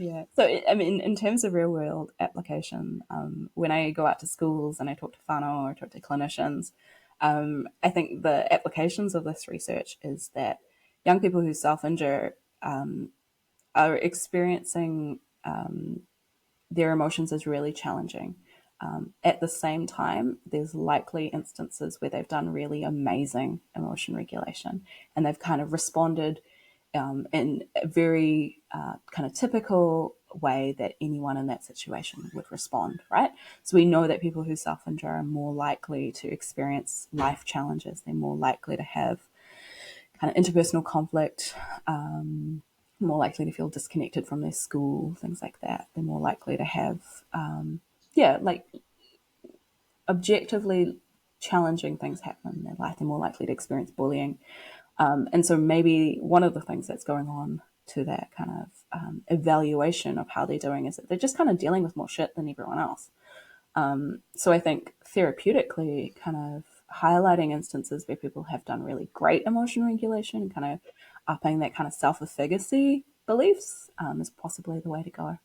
Yeah. So, I mean, in terms of real world application, when I go out to schools and I talk to whānau or talk to clinicians, I think the applications of this research is that young people who self injure are experiencing their emotions as really challenging. At the same time, there's likely instances where they've done really amazing emotion regulation and they've kind of responded in a very kind of typical way that anyone in that situation would respond, right? So we know that people who self injure are more likely to experience life challenges. They're more likely to have kind of interpersonal conflict, more likely to feel disconnected from their school, things like that. They're more likely to have, like objectively challenging things happen in their life. They're more likely to experience bullying. And so maybe one of the things that's going on to that kind of evaluation of how they're doing is that they're just kind of dealing with more shit than everyone else. So I think therapeutically, kind of highlighting instances where people have done really great emotion regulation and kind of upping that kind of self-efficacy beliefs is possibly the way to go.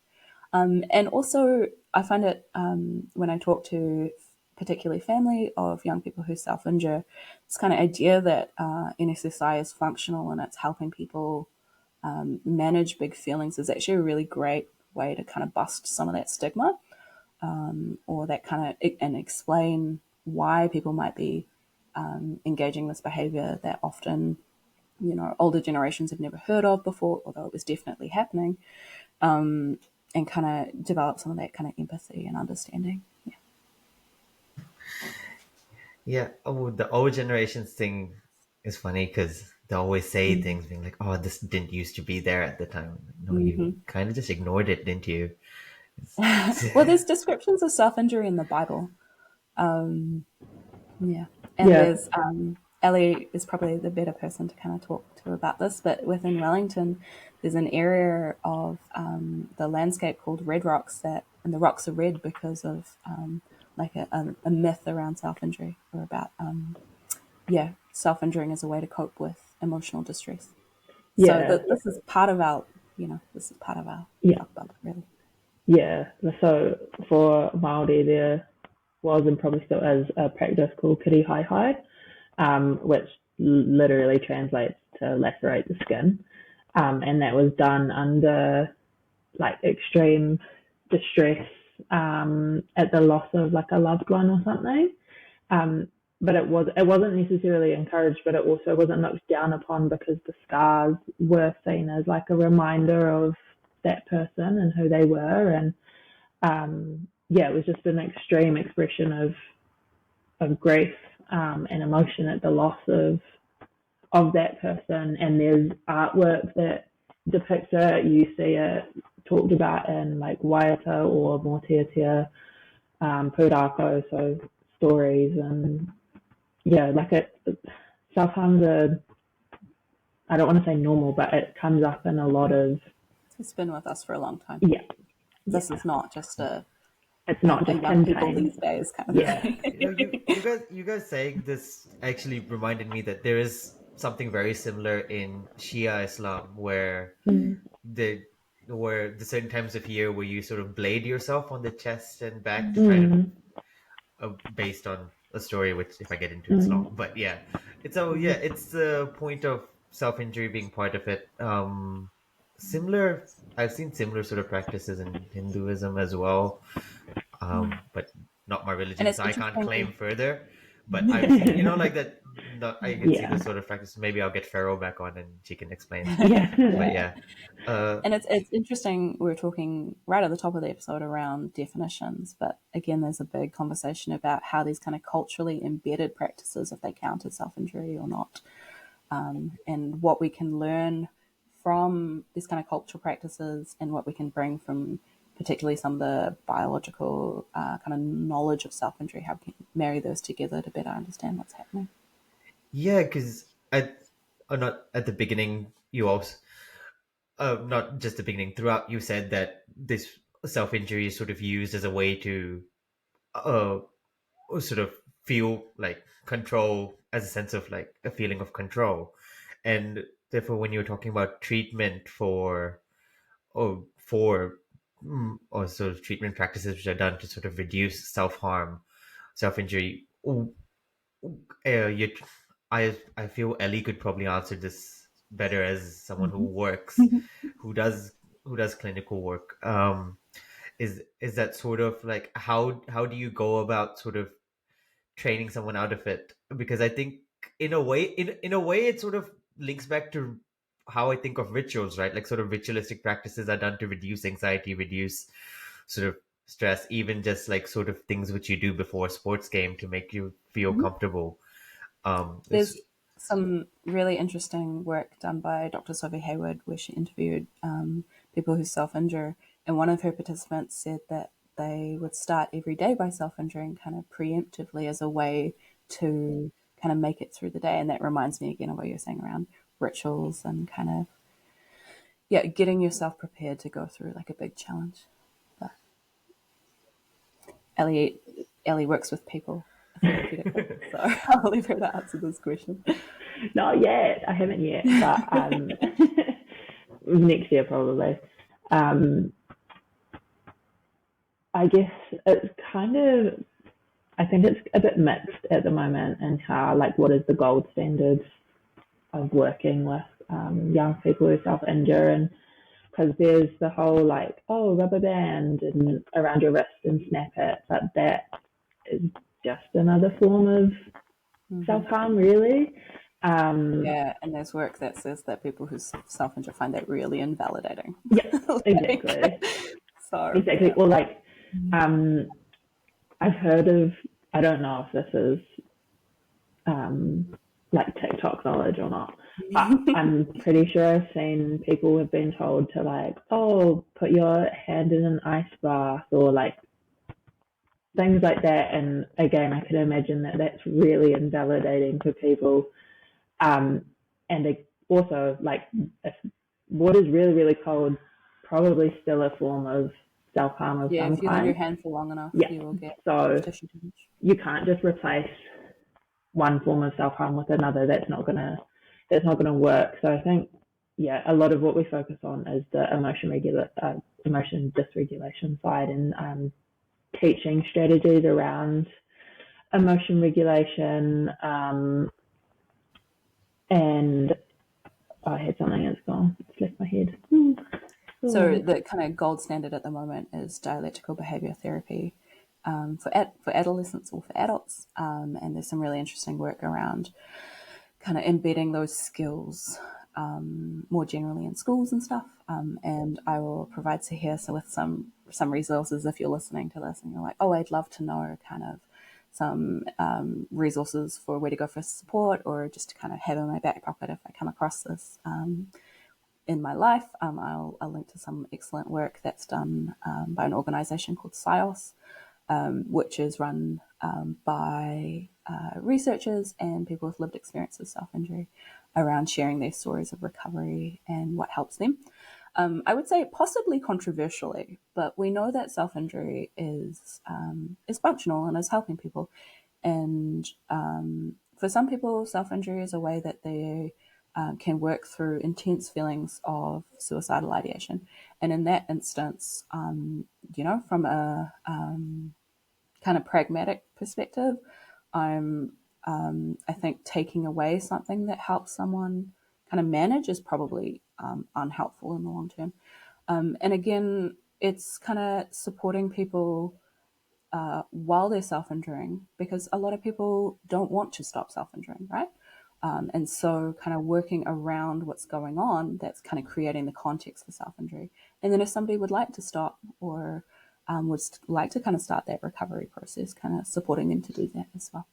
And also, I find it when I talk to particularly family of young people who self-injure, this kind of idea that NSSI is functional and it's helping people manage big feelings is actually a really great way to kind of bust some of that stigma or that kind of and explain why people might be engaging this behavior that often, older generations have never heard of before, although it was definitely happening, and kind of develop some of that kind of empathy and understanding. Yeah. Yeah. Oh, the old generations thing is funny because they always say things being like, "Oh, this didn't used to be there at the time." Like, no, you Mm-hmm. kind of just ignored it, didn't you? Well, there's descriptions of self-injury in the Bible. Yeah. And Yeah. there's Ellie is probably the better person to kind of talk to about this, but within Wellington, there's an area of the landscape called Red Rocks and the rocks are red because of like a myth around self-injury or about, self-injuring as a way to cope with emotional distress. So Yeah. this is part of our, this is part of our Yeah. whakabapa, really. Yeah. So for Māori, there was and probably still is a practice called kiri hai hai, which literally translates to lacerate the skin. And that was done under like extreme distress at the loss of like a loved one or something. But it wasn't necessarily encouraged, but it also wasn't looked down upon because the scars were seen as like a reminder of that person and who they were, and it was just an extreme expression of grief and emotion at the loss of that person. And there's artwork that depicts it. You see it talked about in like waiata or motiatia, pūrākau, so stories. And like self-harm's I don't want to say normal, but it comes up in a lot of, It's been with us for a long time. yeah, This is not just it's not a just young people contained. these days kind of Yeah. thing. You guys saying this actually reminded me that there is something very similar in Shia Islam the where the certain times of year where you sort of blade yourself on the chest and back to try to based on a story which if I get into it's long, but yeah, it's the point of self-injury being part of it. Similar, I've seen similar sort of practices in Hinduism as well, but not my And religion, it's so I can't claim interesting. further. But I've seen, like that. No, I can see Yeah. the sort of practice. Maybe I'll get Pharaoh back on and she can explain. But Yeah. yeah, uh, And it's interesting. We were talking right at the top of the episode around definitions, but again, there's a big conversation about how these kind of culturally embedded practices, if they count as self-injury or not, and what we can learn from these kind of cultural practices and what we can bring from particularly some of the biological kind of knowledge of self-injury, how we can marry those together to better understand what's happening. yeah, because not at the beginning, you also not just the beginning. Throughout, you said that this self-injury is sort of used as a way to uh, sort of feel like control, as a sense of like a feeling of control, and therefore, when you're talking about treatment for or sort of treatment practices which are done to sort of reduce self-harm, self-injury. You, I feel Ellie could probably answer this better as someone who works, who does clinical work. Is that sort of like how do you go about sort of training someone out of it? Because I think in a way it sort of links back to how I think of rituals, right? Like sort of ritualistic practices are done to reduce anxiety, reduce sort of stress, even just like sort of things which you do before a sports game to make you feel comfortable. It's There's some really interesting work done by Dr. Sophie Hayward where she interviewed people who self-injure, and one of her participants said that they would start every day by self-injuring kind of preemptively as a way to kind of make it through the day. And that reminds me again of what you were saying around rituals and kind of, yeah, getting yourself prepared to go through like a big challenge. But Ellie works with people therapeutically, so I'll leave her to answer this question. Not yet. I haven't yet, but next year probably. I guess it's kind of, I think it's a bit mixed at the moment in how, like, what is the gold standard of working with young people who self-injure, and because there's the whole like, oh, rubber band and around your wrist and snap it, but that is just another form of self-harm, really. Yeah, and there's work that says that people who self-injure find that really invalidating. Yeah, exactly. So exactly. yeah. Or like, I've heard of, I don't know if this is like TikTok knowledge or not, but I'm pretty sure I've seen people who have been told to like, oh, put your hand in an ice bath or like things like that. And again, I can imagine that that's really invalidating for people. And also, like, if water's really, really cold, probably still a form of self-harm of Yeah, some if you leave your kind. hand for long enough, Yeah. you will get So tissue damage. you can't just replace one form of self-harm with another. That's not gonna work. So I think, yeah, a lot of what we focus on is the emotion dysregulation side, and teaching strategies around emotion regulation. And I had something that's gone. It's left my head. So the kind of gold standard at the moment is dialectical behavior therapy for adolescents or for adults, and there's some really interesting work around kind of embedding those skills more generally in schools and stuff. And I will provide Sahir with some resources if you're listening to this and you're like, oh, I'd love to know kind of some resources for where to go for support, or just to kind of have in my back pocket if I come across this in my life. I'll link to some excellent work that's done by an organization called SIOS, which is run by researchers and people with lived experience of self-injury around sharing their stories of recovery and what helps them. I would say possibly controversially, but we know that self-injury is functional and is helping people. And for some people, self-injury is a way that they can work through intense feelings of suicidal ideation. And in that instance, from a kind of pragmatic perspective, I think taking away something that helps someone kind of manage is probably unhelpful in the long term. And again, it's kind of supporting people while they're self-injuring, because a lot of people don't want to stop self-injuring, right? And so kind of working around what's going on, that's kind of creating the context for self-injury. And then if somebody would like to stop, or would like to kind of start that recovery process, kind of supporting them to do that as well.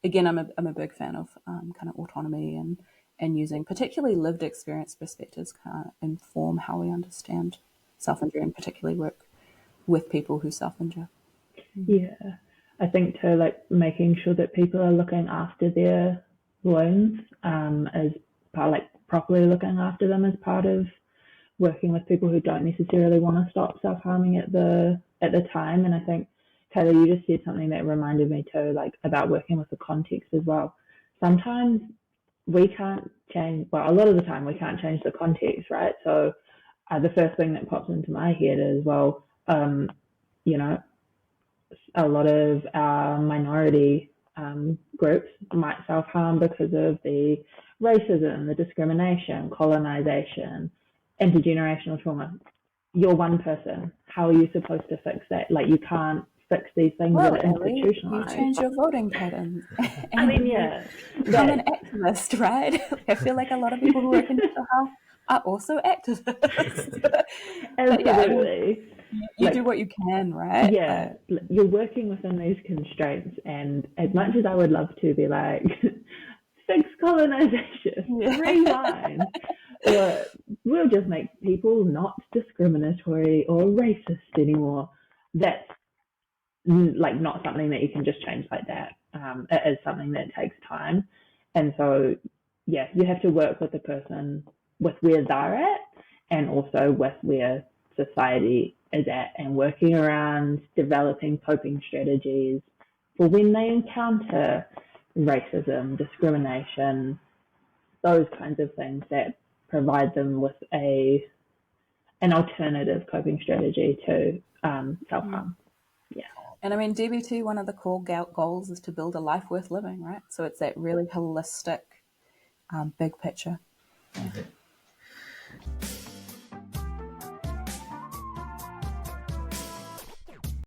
Again, I'm a big fan of kind of autonomy and using particularly lived experience perspectives kind of inform how we understand self-injury, and particularly work with people who self-injure. Yeah, I think too, like making sure that people are looking after their wounds, as part, like properly looking after them as part of working with people who don't necessarily want to stop self-harming at the time. And I think, Taylor, you just said something that reminded me too, like about working with the context as well. Sometimes we can't change, well, a lot of the time we can't change the context, right? So the first thing that pops into my head is, well, you know, a lot of our minority groups might self-harm because of the racism, the discrimination, colonization, intergenerational trauma. You're one person. How are you supposed to fix that? Like, you can't fix these things that Well, are Ellie, you institutionalized. change your voting patterns I and mean, you yeah, become an that, activist, right? I feel like a lot of people who work in mental health are also activists. But yeah, I mean, absolutely. you do Like, what you can, right? yeah, you're working within these constraints, and as much as I would love to be like, fix colonization, yeah. rewind, or we'll just make people not discriminatory or racist anymore, that's like not something that you can just change like that. It is something that takes time, and so yeah, you have to work with the person with where they're at, and also with where society is at, and working around developing coping strategies for when they encounter racism, discrimination, those kinds of things that provide them with an alternative coping strategy to self harm. Yeah. And I mean, DBT, one of the core goals is to build a life worth living, right? So it's that really holistic, big picture. Yeah.